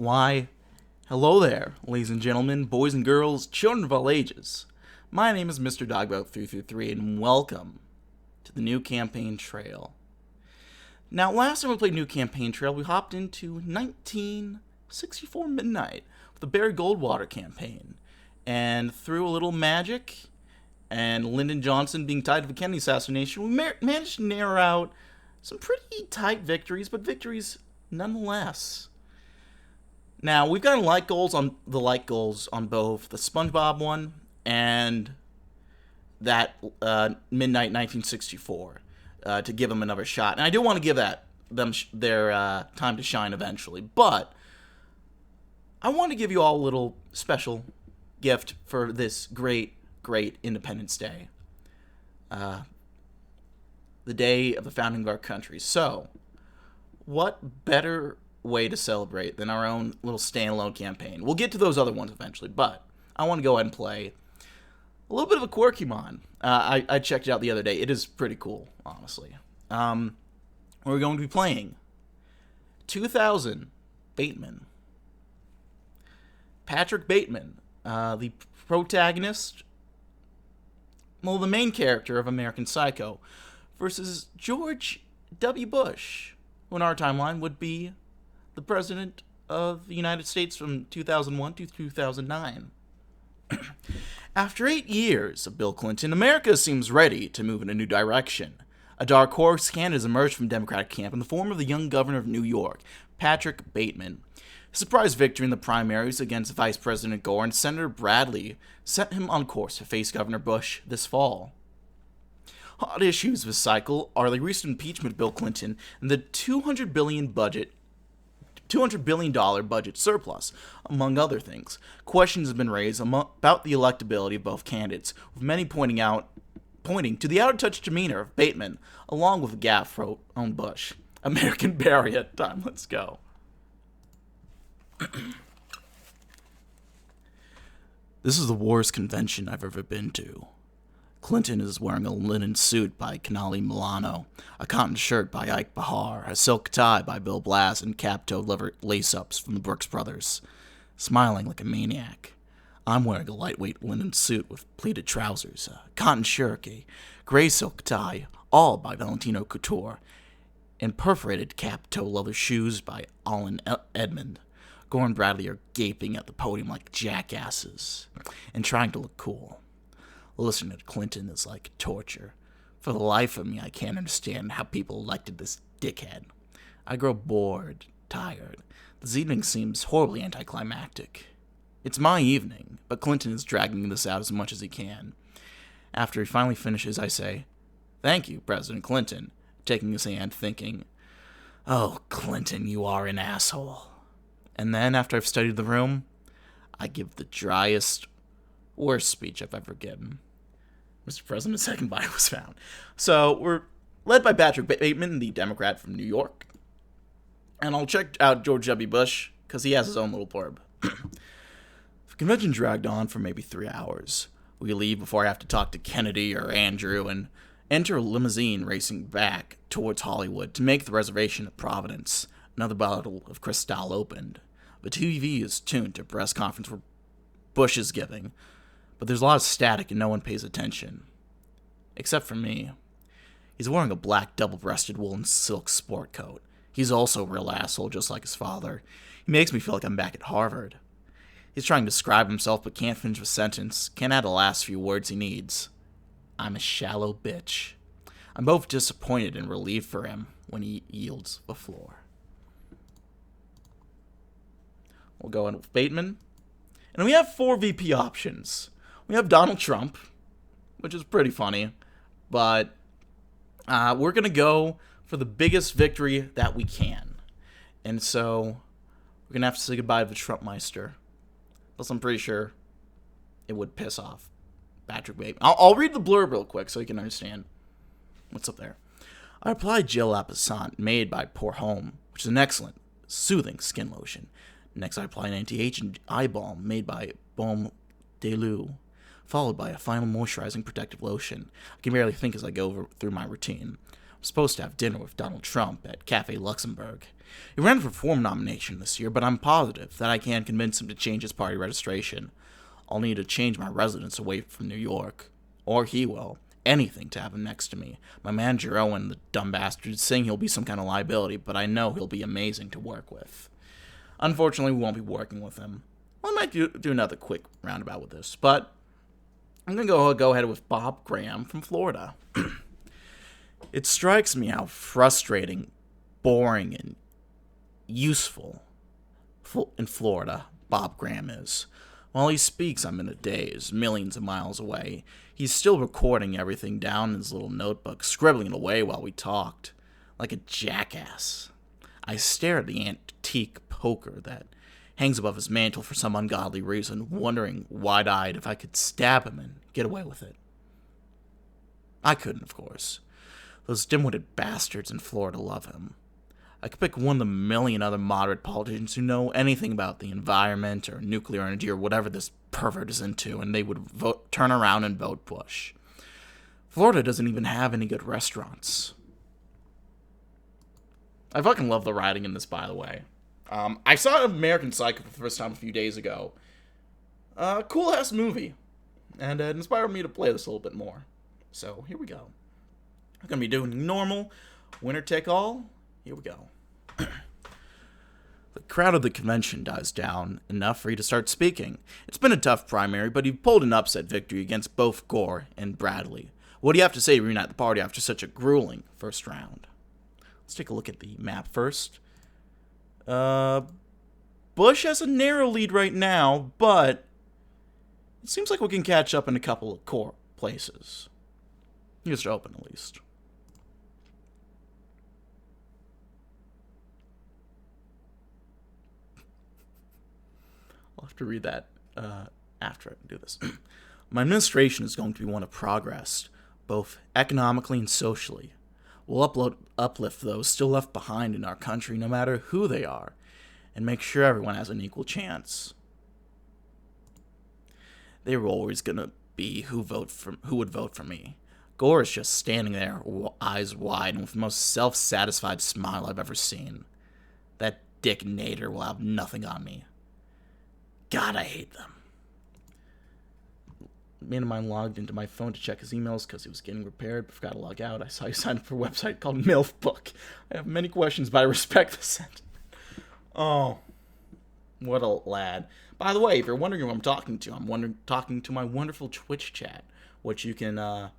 Why, hello there, ladies and gentlemen, boys and girls, children of all ages. My name is Mr. Dogbout333, and welcome to the New Campaign Trail. Now, last time we played New Campaign Trail, we hopped into 1964 Midnight with the Barry Goldwater campaign, and through a little magic and Lyndon Johnson being tied to the Kennedy assassination, we managed to narrow out some pretty tight victories, but victories nonetheless. Now, we've got like goals on both the SpongeBob one and that Midnight 1964 to give them another shot. And I do want to give them their time to shine eventually, but I want to give you all a little special gift for this great Independence Day. The day of the founding of our country. So, what better way to celebrate than our own little standalone campaign? We'll get to those other ones eventually, but I want to go ahead and play a little bit of a quirky mon. I checked it out the other day. It is pretty cool, honestly. We're going to be playing 2000 Bateman. Patrick Bateman, the protagonist, the main character of American Psycho, versus George W. Bush, who in our timeline would be the President of the United States from 2001 to 2009. After 8 years of Bill Clinton, America seems ready to move in a new direction. A dark horse candidate has emerged from the Democratic camp in the form of the young governor of New York, Patrick Bateman. His surprise victory in the primaries against Vice President Gore and Senator Bradley set him on course to face Governor Bush this fall. Hot issues this cycle are the recent impeachment of Bill Clinton and the $200 billion budget surplus, among other things. Questions have been raised about the electability of both candidates, with many pointing to the out-of-touch demeanor of Bateman, along with a gaffe on Bush. American Barrier time, let's go. This is the worst convention I've ever been to. Clinton is wearing a linen suit by Canali Milano, a cotton shirt by Ike Behar, a silk tie by Bill Blass, and cap-toed lace-ups from the Brooks Brothers. Smiling like a maniac. I'm wearing a lightweight linen suit with pleated trousers, a cotton shirt, a gray silk tie, all by Valentino Couture, and perforated cap-toe leather shoes by Allen Edmond. Gore and Bradley are gaping at the podium like jackasses, and trying to look cool. Listening to Clinton is like torture. For the life of me, I can't understand how people elected this dickhead. I grow bored, tired. This evening seems horribly anticlimactic. It's my evening, but Clinton is dragging this out as much as he can. After he finally finishes, I say, "Thank you, President Clinton," taking his hand, thinking, "Oh, Clinton, you are an asshole." And then, after I've studied the room, I give the driest, worst speech I've ever given. Mr. President, a second body was found. So, we're led by Patrick Bateman, the Democrat from New York. And I'll check out George W. Bush, because he has his own little blurb. The convention dragged on for maybe 3 hours. We leave before I have to talk to Kennedy or Andrew, and enter a limousine racing back towards Hollywood to make the reservation at Providence. Another bottle of Cristal opened. The TV is tuned to a press conference where Bush is giving, but there's a lot of static and no one pays attention. Except for me. He's wearing a black double-breasted woolen silk sport coat. He's also a real asshole, just like his father. He makes me feel like I'm back at Harvard. He's trying to describe himself but can't finish a sentence, can't add the last few words he needs. I'm a shallow bitch. I'm both disappointed and relieved for him when he yields the floor. We'll go in with Bateman. And we have 4 VP options. We have Donald Trump, which is pretty funny, but we're going to go for the biggest victory that we can. And so we're going to have to say goodbye to the Trumpmeister. Plus, I'm pretty sure it would piss off Patrick Bateman. I'll read the blurb real quick so you can understand what's up there. I applied Gel Apissant made by Pour Homme, which is an excellent, soothing skin lotion. Next, I apply an anti-aging eye balm made by Baume de Lou, followed by a final moisturizing protective lotion. I can barely think as I go through my routine. I'm supposed to have dinner with Donald Trump at Café Luxembourg. He ran for reform nomination this year, but I'm positive that I can convince him to change his party registration. I'll need to change my residence away from New York. Or he will. Anything to have him next to me. My manager, Owen, the dumb bastard, is saying he'll be some kind of liability, but I know he'll be amazing to work with. Unfortunately, we won't be working with him. Well, I might do another quick roundabout with this, but I'm going to go ahead with Bob Graham from Florida. It strikes me how frustrating, boring, and useful in Florida Bob Graham is. While he speaks, I'm in a daze, millions of miles away. He's still recording everything down in his little notebook, scribbling it away while we talked. Like a jackass. I stare at the antique poker that hangs above his mantle for some ungodly reason, wondering wide-eyed if I could stab him and get away with it. I couldn't, of course. Those dim-witted bastards in Florida love him. I could pick one of the million other moderate politicians who know anything about the environment or nuclear energy or whatever this pervert is into, and they would turn around and vote Bush. Florida doesn't even have any good restaurants. I fucking love the writing in this, by the way. I saw American Psycho for the first time a few days ago. Cool-ass movie. And it inspired me to play this a little bit more. So, here we go. I'm going to be doing normal, winner take all. Here we go. The crowd of the convention dies down enough for you to start speaking. It's been a tough primary, but you've pulled an upset victory against both Gore and Bradley. What do you have to say to reunite the party after such a grueling first round? Let's take a look at the map first. Bush has a narrow lead right now, but it seems like we can catch up in a couple of core places. Just open, at least. I'll have to read that after I do this. My administration is going to be one of progress, both economically and socially. We'll uplift those still left behind in our country, no matter who they are, and make sure everyone has an equal chance. They were always going to be who would vote for me. Gore is just standing there, eyes wide, and with the most self-satisfied smile I've ever seen. That Dick Nader will have nothing on me. God, I hate them. A man of mine logged into my phone to check his emails because he was getting repaired, but forgot to log out. I saw he signed up for a website called MILF Book. I have many questions, but I respect the sentiment. Oh, what a lad. By the way, if you're wondering who I'm talking to, I'm talking to my wonderful Twitch chat, which you can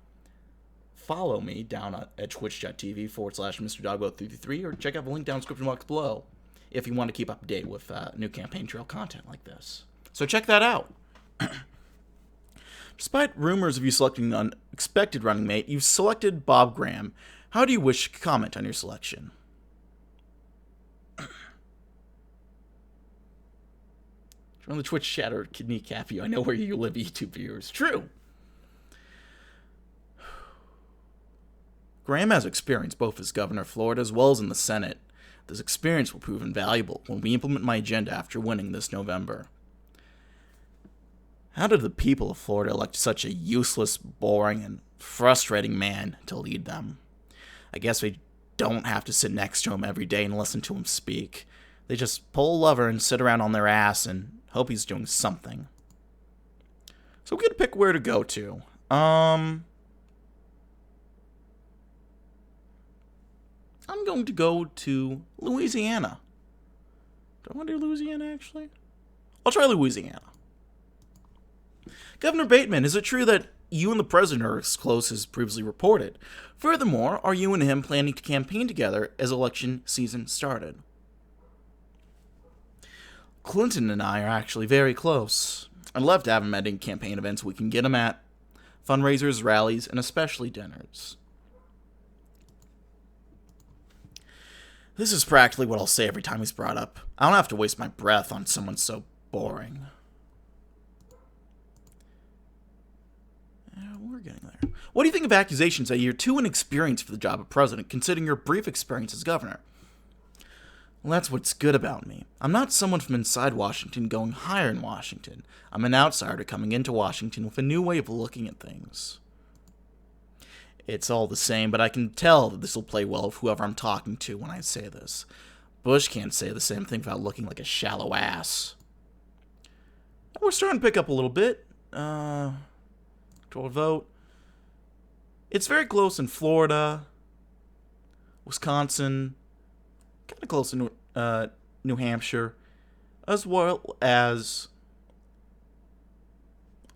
follow me down at twitch.tv/MrDogbo333 or check out the link down in the description box below if you want to keep up to date with new campaign trail content like this. So check that out. Despite rumors of you selecting an unexpected running mate, you've selected Bob Graham. How do you wish to comment on your selection? Join the Twitch chat or kneecap you. I know where you live, YouTube viewers. True. Graham has experience both as governor of Florida as well as in the Senate. This experience will prove invaluable when we implement my agenda after winning this November. How did the people of Florida elect such a useless, boring, and frustrating man to lead them? I guess we don't have to sit next to him every day and listen to him speak. They just pull a lever and sit around on their ass and hope he's doing something. So we could pick where to go to. I'm going to go to Louisiana. Do I want to do Louisiana, actually? I'll try Louisiana. Governor Bateman, is it true that you and the president are as close as previously reported? Furthermore, are you and him planning to campaign together as election season started? Clinton and I are actually very close. I'd love to have him at any campaign events we can get him at, fundraisers, rallies, and especially dinners. This is practically what I'll say every time he's brought up. I don't have to waste my breath on someone so boring. We're getting there. What do you think of accusations that you're too inexperienced for the job of president, considering your brief experience as governor? Well, that's what's good about me. I'm not someone from inside Washington going higher in Washington. I'm an outsider coming into Washington with a new way of looking at things. It's all the same, but I can tell that this will play well with whoever I'm talking to when I say this. Bush can't say the same thing without looking like a shallow ass. We're starting to pick up a little bit. Electoral vote. It's very close in Florida, Wisconsin, kind of close in New Hampshire, as well as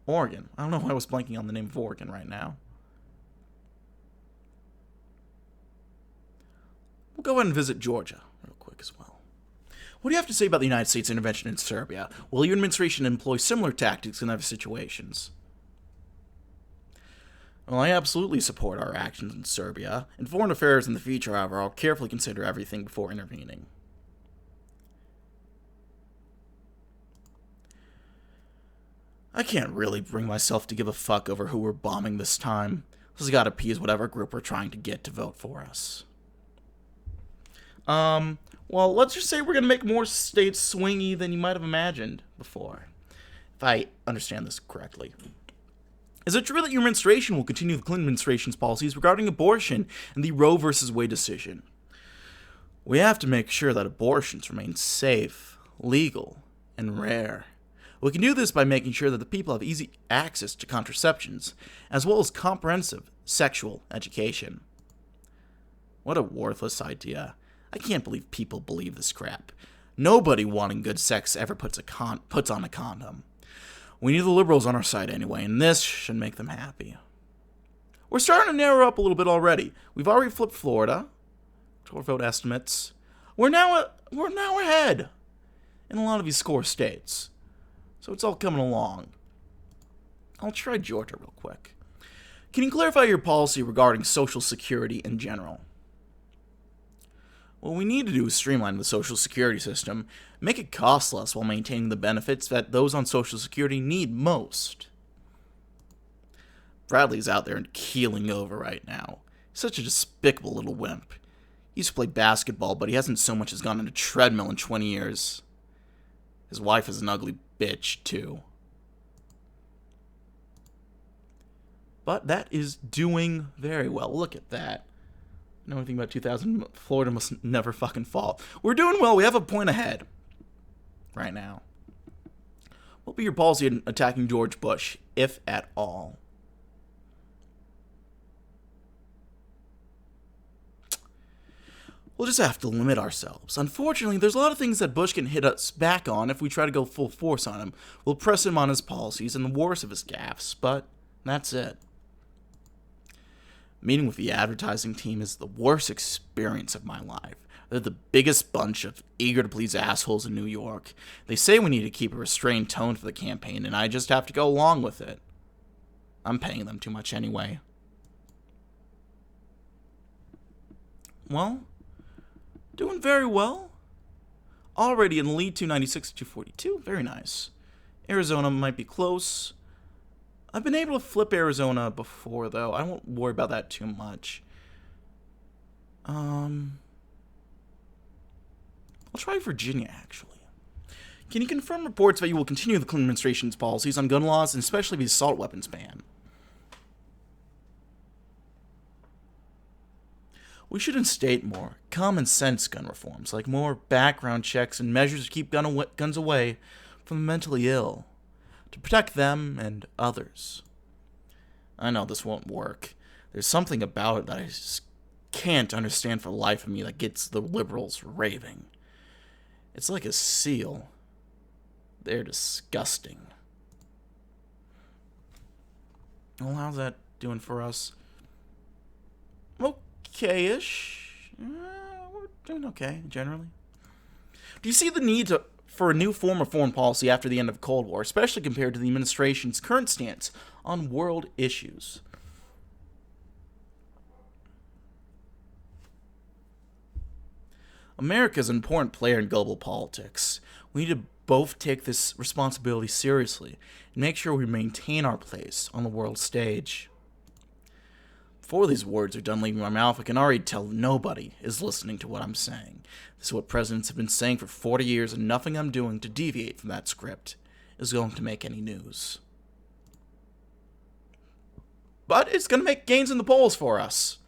Oregon. I don't know why I was blanking on the name of Oregon right now. We'll go ahead and visit Georgia real quick as well. What do you have to say about the United States intervention in Serbia? Will your administration employ similar tactics in other situations? Well, I absolutely support our actions in Serbia. In foreign affairs in the future, however, I'll carefully consider everything before intervening. I can't really bring myself to give a fuck over who we're bombing this time. This has got to appease whatever group we're trying to get to vote for us. Well, let's just say we're going to make more states swingy than you might have imagined before, if I understand this correctly. Is it true that your administration will continue the Clinton administration's policies regarding abortion and the Roe v. Wade decision? We have to make sure that abortions remain safe, legal, and rare. We can do this by making sure that the people have easy access to contraceptions, as well as comprehensive sexual education. What a worthless idea. I can't believe people believe this crap. Nobody wanting good sex ever puts on a condom. We need the liberals on our side anyway, and this should make them happy. We're starting to narrow up a little bit already. We've already flipped Florida. Total vote estimates. We're now ahead in a lot of these core states. So it's all coming along. I'll try Georgia real quick. Can you clarify your policy regarding Social Security in general? What we need to do is streamline the Social Security system, make it cost less while maintaining the benefits that those on Social Security need most. Bradley's out there and keeling over right now. He's such a despicable little wimp. He used to play basketball, but he hasn't so much as gone on a treadmill in 20 years. His wife is an ugly bitch, too. But that is doing very well. Look at that. Know anything about 2000? Florida must never fucking fall. We're doing well. We have a point ahead right now. What will be your policy in attacking George Bush, if at all? We'll just have to limit ourselves. Unfortunately, there's a lot of things that Bush can hit us back on if we try to go full force on him. We'll press him on his policies and the worst of his gaffes, but that's it. Meeting with the advertising team is the worst experience of my life. They're the biggest bunch of eager-to-please assholes in New York. They say we need to keep a restrained tone for the campaign, and I just have to go along with it. I'm paying them too much anyway. Well, doing very well. Already in the lead, 296-242. Very nice. Arizona might be close. I've been able to flip Arizona before, though. I won't worry about that too much. I'll try Virginia, actually. Can you confirm reports that you will continue the Clinton administration's policies on gun laws, and especially the assault weapons ban? We should instate more common-sense gun reforms, like more background checks and measures to keep guns away from the mentally ill, to protect them and others. I know this won't work. There's something about it that I just can't understand for the life of me that gets the liberals raving. It's like a seal. They're disgusting. Well, how's that doing for us? Okay-ish. We're doing okay, generally. Do you see the need for a new form of foreign policy after the end of the Cold War, especially compared to the administration's current stance on world issues? America is an important player in global politics. We need to both take this responsibility seriously and make sure we maintain our place on the world stage. Before these words are done leaving my mouth, I can already tell nobody is listening to what I'm saying. This is what presidents have been saying for 40 years, and nothing I'm doing to deviate from that script is going to make any news. But it's going to make gains in the polls for us.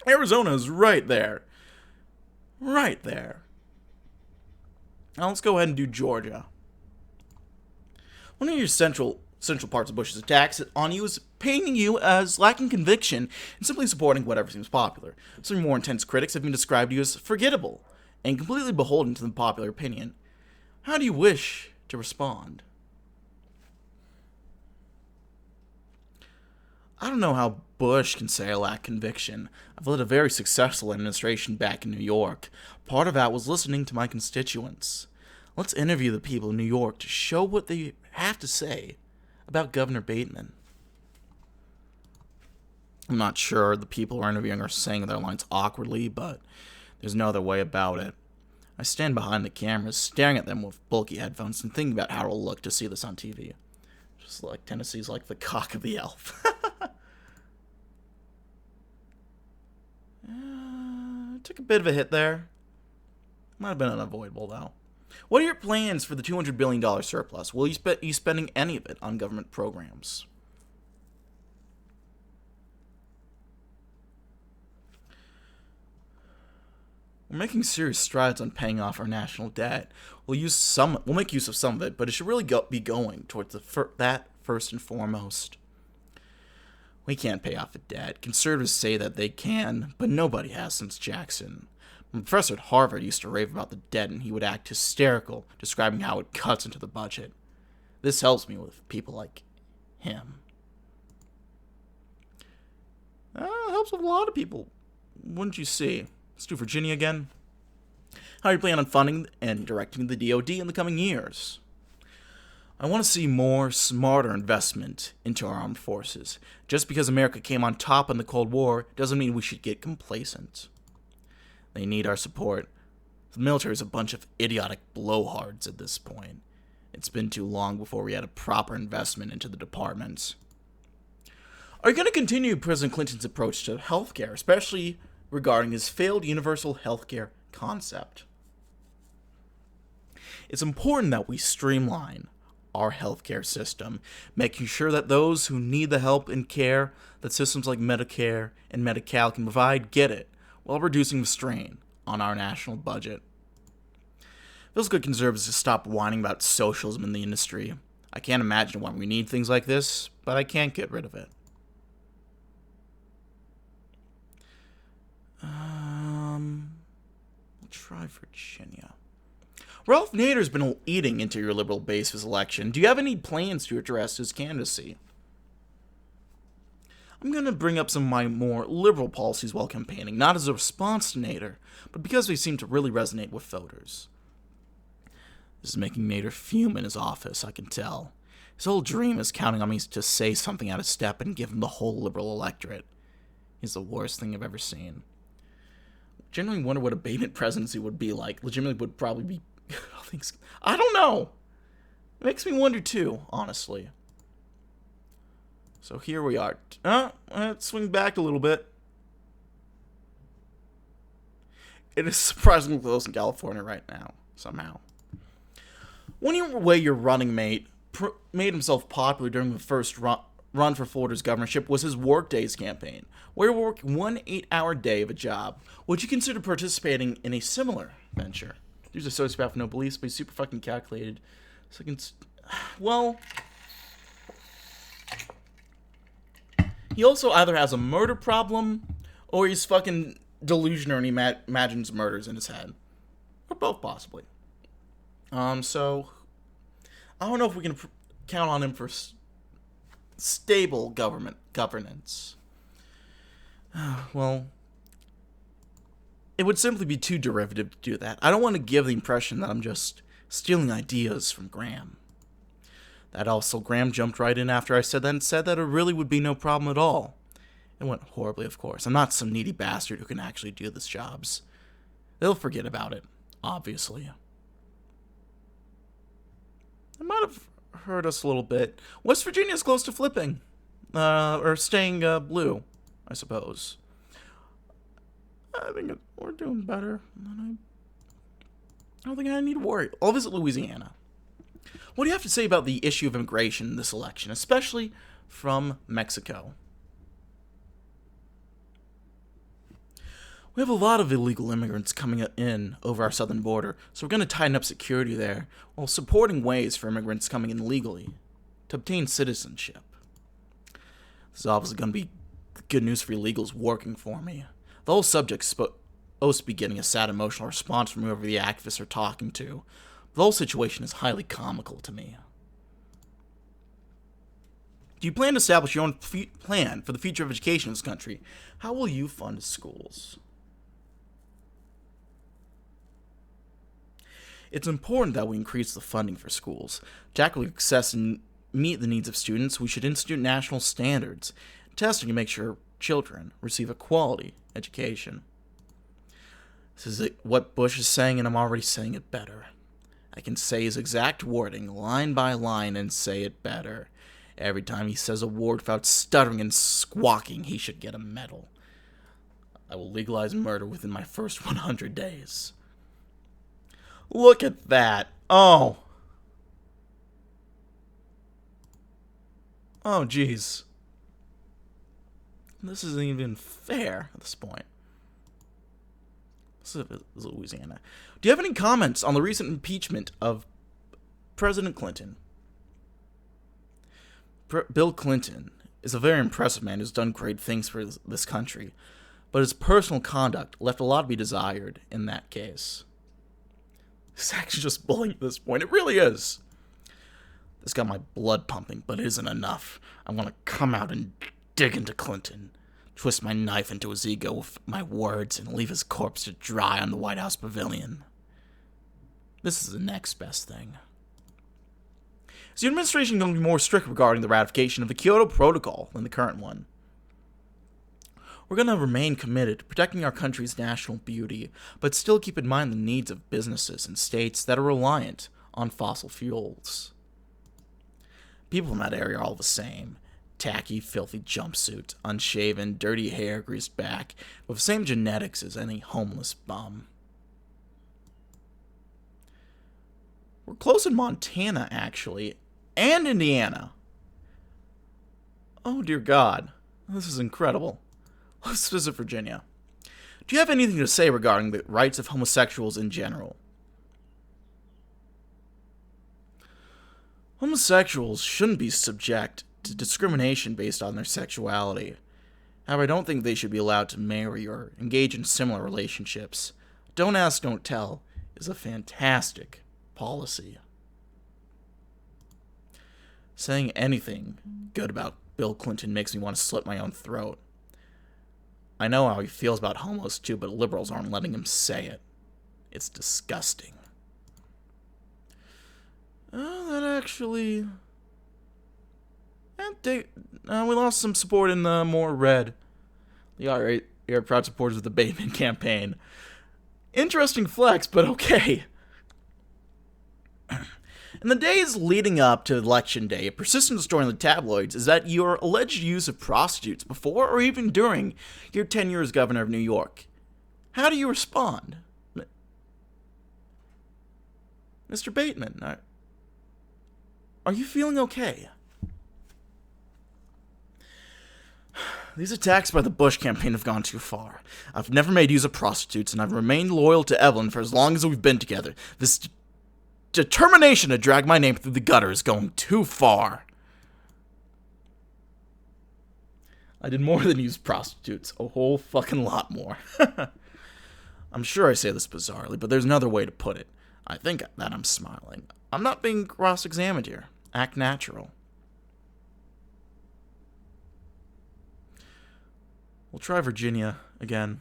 Arizona is right there. Right there. Now let's go ahead and do Georgia. One of your central parts of Bush's attacks on you is painting you as lacking conviction and simply supporting whatever seems popular. Some more intense critics have even described you as forgettable and completely beholden to the popular opinion. How do you wish to respond? I don't know how Bush can say I lack conviction. I've led a very successful administration back in New York. Part of that was listening to my constituents. Let's interview the people in New York to show what they have to say about Governor Bateman. I'm not sure the people we're interviewing are saying their lines awkwardly, but there's no other way about it. I stand behind the cameras, staring at them with bulky headphones and thinking about how it'll look to see this on TV. Just like Tennessee's like the cock of the elf. Took a bit of a hit there. Might have been unavoidable, though. What are your plans for the $200 billion surplus? Will you be spending any of it on government programs? We're making serious strides on paying off our national debt. We'll make use of some of it, but it should really be going towards that first and foremost. We can't pay off a debt. Conservatives say that they can, but nobody has since Jackson. My professor at Harvard used to rave about the debt, and he would act hysterical, describing how it cuts into the budget. This helps me with people like him. It helps with a lot of people, wouldn't you see? Let's do Virginia again. How do you plan on funding and directing the DoD in the coming years? I want to see more, smarter investment into our armed forces. Just because America came on top in the Cold War doesn't mean we should get complacent. They need our support. The military is a bunch of idiotic blowhards at this point. It's been too long before we had a proper investment into the departments. Are you going to continue President Clinton's approach to healthcare, especially regarding his failed universal healthcare concept? It's important that we streamline our healthcare system, making sure that those who need the help and care that systems like Medicare and Medi-Cal can provide get it, while reducing the strain on our national budget. Feels good conservatives to stop whining about socialism in the industry. I can't imagine why we need things like this, but I can't get rid of it. We'll try Virginia. Ralph Nader's been eating into your liberal base this election. Do you have any plans to address his candidacy? I'm going to bring up some of my more liberal policies while campaigning, not as a response to Nader, but because they seem to really resonate with voters. This is making Nader fume in his office, I can tell. His whole dream is counting on me to say something out of step and give him the whole liberal electorate. He's the worst thing I've ever seen. Genuinely wonder what a Bateman presidency would be like. Legitimately would probably be... I don't know. It makes me wonder too, honestly. So here we are. Let's swing back a little bit. It is surprisingly close in California right now, somehow. One way your running mate made himself popular during the first run for Florida's governorship was his Workdays campaign, where he worked 1 8-hour day of a job. Would you consider participating in a similar venture? He's a sociopath with no beliefs, but he's super fucking calculated. So well, he also either has a murder problem, or he's fucking delusional and he imagines murders in his head. Or both, possibly. So, I don't know if we can count on him for stable governance. Well, it would simply be too derivative to do that. I don't want to give the impression that I'm just stealing ideas from Graham. That also, Graham jumped right in after I said that and said that it really would be no problem at all. It went horribly, of course. I'm not some needy bastard who can actually do these jobs. They'll forget about it, obviously. It might have hurt us a little bit. West Virginia's close to flipping. Or staying blue, I suppose. I think we're doing better. I don't think I need to worry. I'll visit Louisiana. What do you have to say about the issue of immigration in this election, especially from Mexico? We have a lot of illegal immigrants coming in over our southern border, so we're going to tighten up security there while supporting ways for immigrants coming in legally to obtain citizenship. This is obviously going to be good news for illegals working for me. The whole subject's supposed to be getting a sad emotional response from whoever the activists are talking to. The whole situation is highly comical to me. Do you plan to establish your own plan for the future of education in this country? How will you fund schools? It's important that we increase the funding for schools. To accurately access and meet the needs of students, we should institute national standards, testing to make sure children receive a quality education. This is what Bush is saying, and I'm already saying it better. I can say his exact wording, line by line, and say it better. Every time he says a word without stuttering and squawking, he should get a medal. I will legalize murder within my first 100 days. Look at that. Oh, jeez. This isn't even fair at this point. This is Louisiana. Do you have any comments on the recent impeachment of President Clinton? Bill Clinton is a very impressive man who's done great things for this country, but his personal conduct left a lot to be desired in that case. It's actually just bullying at this point. It really is. This got my blood pumping, but it isn't enough. I want to come out and dig into Clinton, twist my knife into his ego with my words, and leave his corpse to dry on the White House pavilion. This is the next best thing. Is the administration going to be more strict regarding the ratification of the Kyoto Protocol than the current one? We're going to remain committed to protecting our country's national beauty, but still keep in mind the needs of businesses and states that are reliant on fossil fuels. People in that area are all the same. Tacky, filthy jumpsuit, unshaven, dirty hair, greased back, with the same genetics as any homeless bum. We're close in Montana, actually, and Indiana. Oh, dear God. This is incredible. Let's visit Virginia. Do you have anything to say regarding the rights of homosexuals in general? Homosexuals shouldn't be subject to discrimination based on their sexuality. However, I don't think they should be allowed to marry or engage in similar relationships. Don't ask, don't tell is a fantastic policy. Saying anything good about Bill Clinton makes me want to slit my own throat. I know how he feels about homos too, but liberals aren't letting him say it. It's disgusting. That actually... we lost some support in the more red. The alt-right are proud supporters of the Bateman campaign. Interesting flex, but okay. In the days leading up to Election Day, a persistent story in the tabloids is that your alleged use of prostitutes before or even during your tenure as governor of New York. How do you respond? Mr. Bateman, are you feeling okay? These attacks by the Bush campaign have gone too far. I've never made use of prostitutes, and I've remained loyal to Evelyn for as long as we've been together. This determination to drag my name through the gutter is going too far. I did more than use prostitutes. A whole fucking lot more. I'm sure I say this bizarrely, but there's another way to put it. I think that I'm smiling. I'm not being cross-examined here. Act natural. We'll try Virginia again.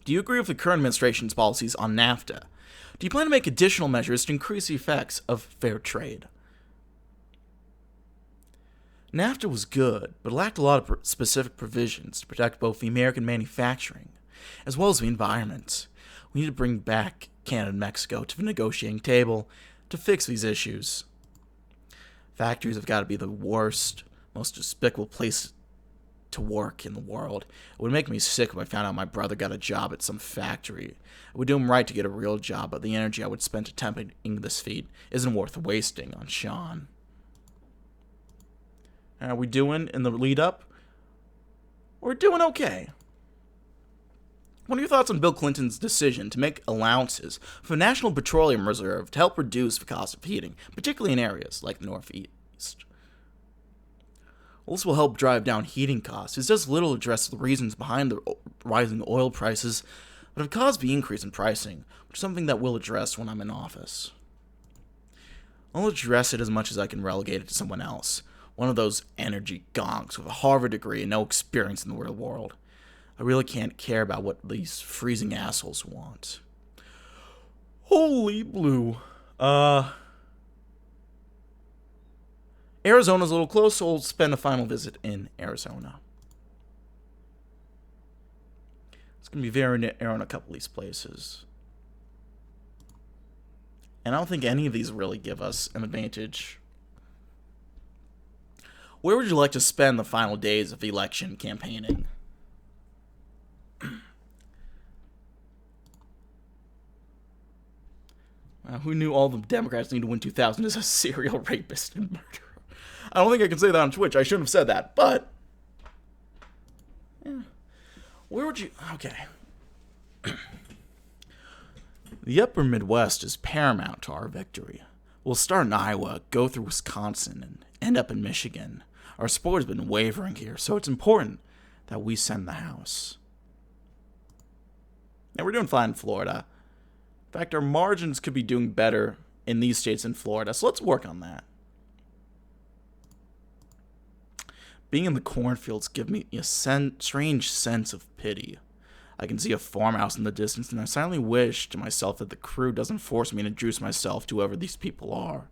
Do you agree with the current administration's policies on NAFTA? Do you plan to make additional measures to increase the effects of fair trade? NAFTA was good, but lacked a lot of specific provisions to protect both the American manufacturing as well as the environment. We need to bring back Canada and Mexico to the negotiating table to fix these issues. Factories have got to be the worst, most despicable place to work in the world. It would make me sick if I found out my brother got a job at some factory. It would do him right to get a real job, but the energy I would spend attempting this feat isn't worth wasting on Sean. How are we doing in the lead up? We're doing okay. What are your thoughts on Bill Clinton's decision to make allowances for the National Petroleum Reserve to help reduce the cost of heating, particularly in areas like the Northeast? Well, this will help drive down heating costs. It does little address the reasons behind the rising oil prices, but have caused the increase in pricing, which is something that we'll address when I'm in office. I'll address it as much as I can relegate it to someone else, one of those energy gonks with a Harvard degree and no experience in the real world. I really can't care about what these freezing assholes want. Holy blue. Arizona's a little close, so we'll spend a final visit in Arizona. It's going to be very narrow in a couple of these places. And I don't think any of these really give us an advantage. Where would you like to spend the final days of election campaigning? Who knew all the Democrats need to win 2000 as a serial rapist and murderer? I don't think I can say that on Twitch. I shouldn't have said that, but... yeah. Where would you... okay. The upper Midwest is paramount to our victory. We'll start in Iowa, go through Wisconsin, and end up in Michigan. Our support has been wavering here, so it's important that we send the House. Now, we're doing fine in Florida. In fact, our margins could be doing better in these states than Florida, so let's work on that. Being in the cornfields gives me a strange sense of pity. I can see a farmhouse in the distance, and I silently wish to myself that the crew doesn't force me to introduce myself to whoever these people are.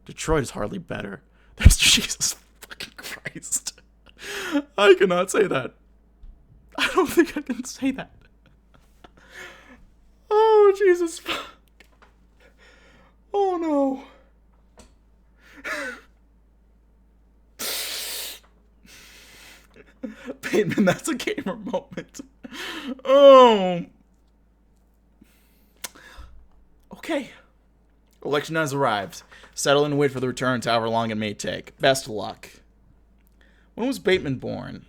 Detroit is hardly better. There's Jesus fucking Christ. I cannot say that. I don't think I can say that. Oh, Jesus fuck. Oh, no. Bateman, that's a gamer moment. Oh. Okay. Election has arrived. Settle and wait for the returns, however long it may take. Best of luck. When was Bateman born?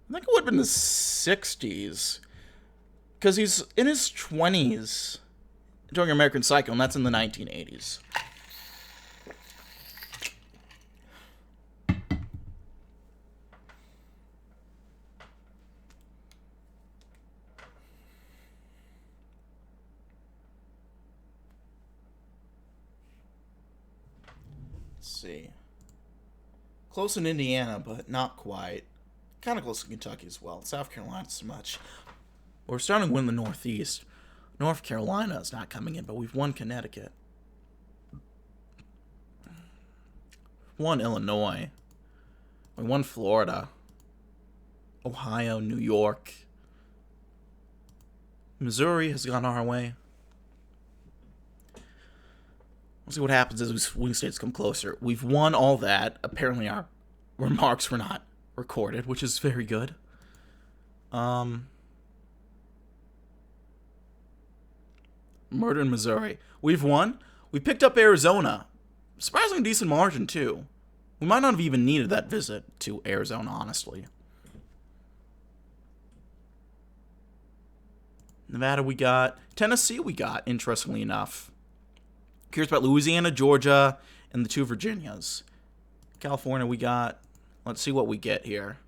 I think it would have been the 60s. Because he's in his 20s during American Psycho, and that's in the 1980s. See. Close in Indiana, but not quite. Kind of close to Kentucky as well. South Carolina, so much. We're starting to win the Northeast. North Carolina is not coming in, but we've won Connecticut. Won Illinois. We won Florida. Ohio, New York. Missouri has gone our way. We'll see what happens as swing states come closer. We've won all that. Apparently our remarks were not recorded, which is very good. Murder in Missouri. We've won. We picked up Arizona. Surprisingly decent margin, too. We might not have even needed that visit to Arizona, honestly. Nevada we got. Tennessee we got, interestingly enough. Curious about Louisiana, Georgia, and the two Virginias. California we got. Let's see what we get here.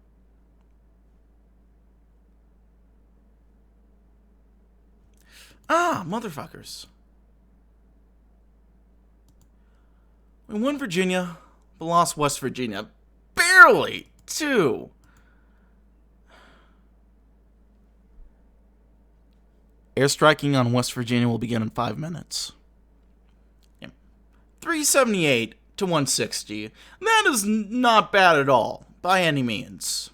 Ah, motherfuckers. We won Virginia, but lost West Virginia. Barely, too. Airstriking on West Virginia will begin in 5 minutes. 378 to 160. That is not bad at all, by any means.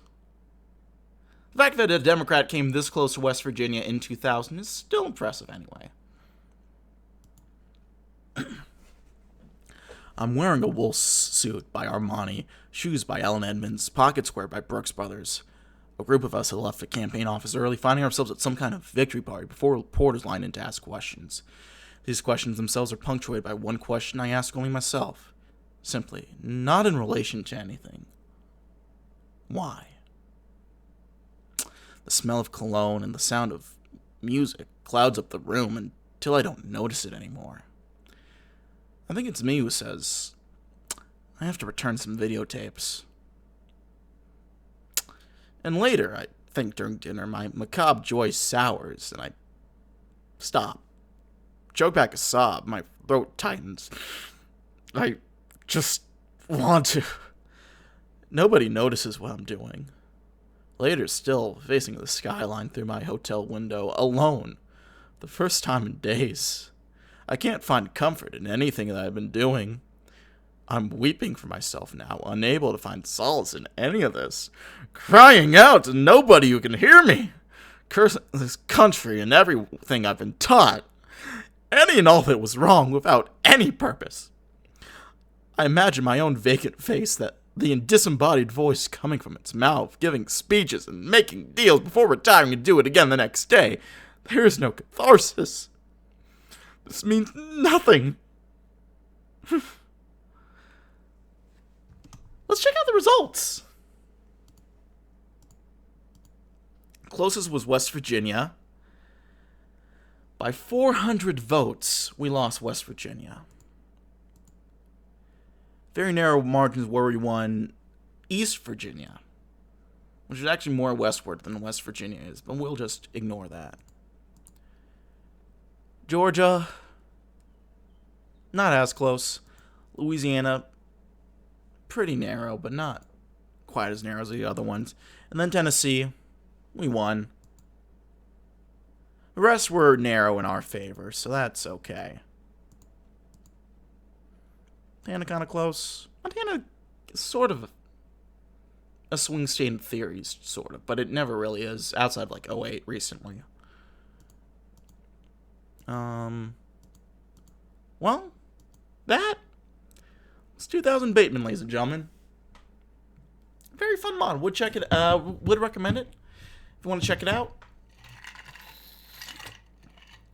The fact that a Democrat came this close to West Virginia in 2000 is still impressive anyway. I'm wearing a wool suit by Armani, shoes by Allen Edmonds, pocket square by Brooks Brothers. A group of us had left the campaign office early, finding ourselves at some kind of victory party before reporters lined in to ask questions. These questions themselves are punctuated by one question I ask only myself. Simply, not in relation to anything. Why? The smell of cologne and the sound of music clouds up the room until I don't notice it anymore. I think it's me who says, I have to return some videotapes. And later, I think during dinner, my macabre joy sours and I stop. Choke back a sob, my throat tightens. I just want to. Nobody notices what I'm doing. Later still, facing the skyline through my hotel window, alone. The first time in days. I can't find comfort in anything that I've been doing. I'm weeping for myself now, unable to find solace in any of this. Crying out to nobody who can hear me. Cursing this country and everything I've been taught. Any and all that was wrong without any purpose. I imagine my own vacant face, that the disembodied voice coming from its mouth, giving speeches and making deals before retiring to do it again the next day. There is no catharsis. This means nothing. Let's check out the results. Closest was West Virginia. By 400 votes, we lost West Virginia. Very narrow margins where we won East Virginia, which is actually more westward than West Virginia is, but we'll just ignore that. Georgia, not as close. Louisiana, pretty narrow, but not quite as narrow as the other ones. And then Tennessee, we won. The rest were narrow in our favor, so that's okay. Montana kind of close. Montana is sort of a swing state in theory, sort of, but it never really is, outside like 08 recently. Well, that was 2000 Bateman, ladies and gentlemen. Very fun mod. Would recommend it. If you want to check it out,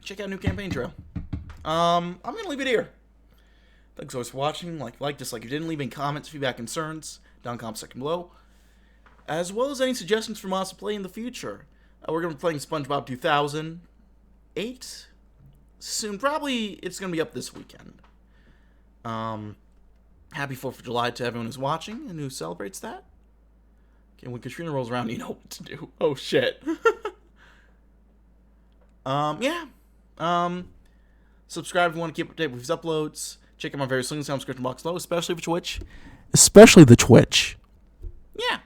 check out new campaign trail. I'm gonna leave it here. Thanks always for watching. Like, dislike if you didn't. Leave any comments, feedback, concerns down in the comment section below, as well as any suggestions for mods to play in the future. We're gonna be playing SpongeBob 2008 soon. Probably it's gonna be up this weekend. Happy 4th of July to everyone who's watching and who celebrates that. Okay, when Katrina rolls around, you know what to do. Oh shit. Yeah. Subscribe if you want to keep updated with his uploads. Check out my various links in the description box below, especially for Twitch. Especially the Twitch. Yeah.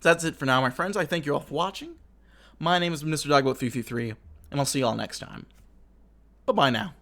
So that's it for now, my friends. I thank you all for watching. My name is Mr. Dogboat333, and I'll see you all next time. Bye-bye now.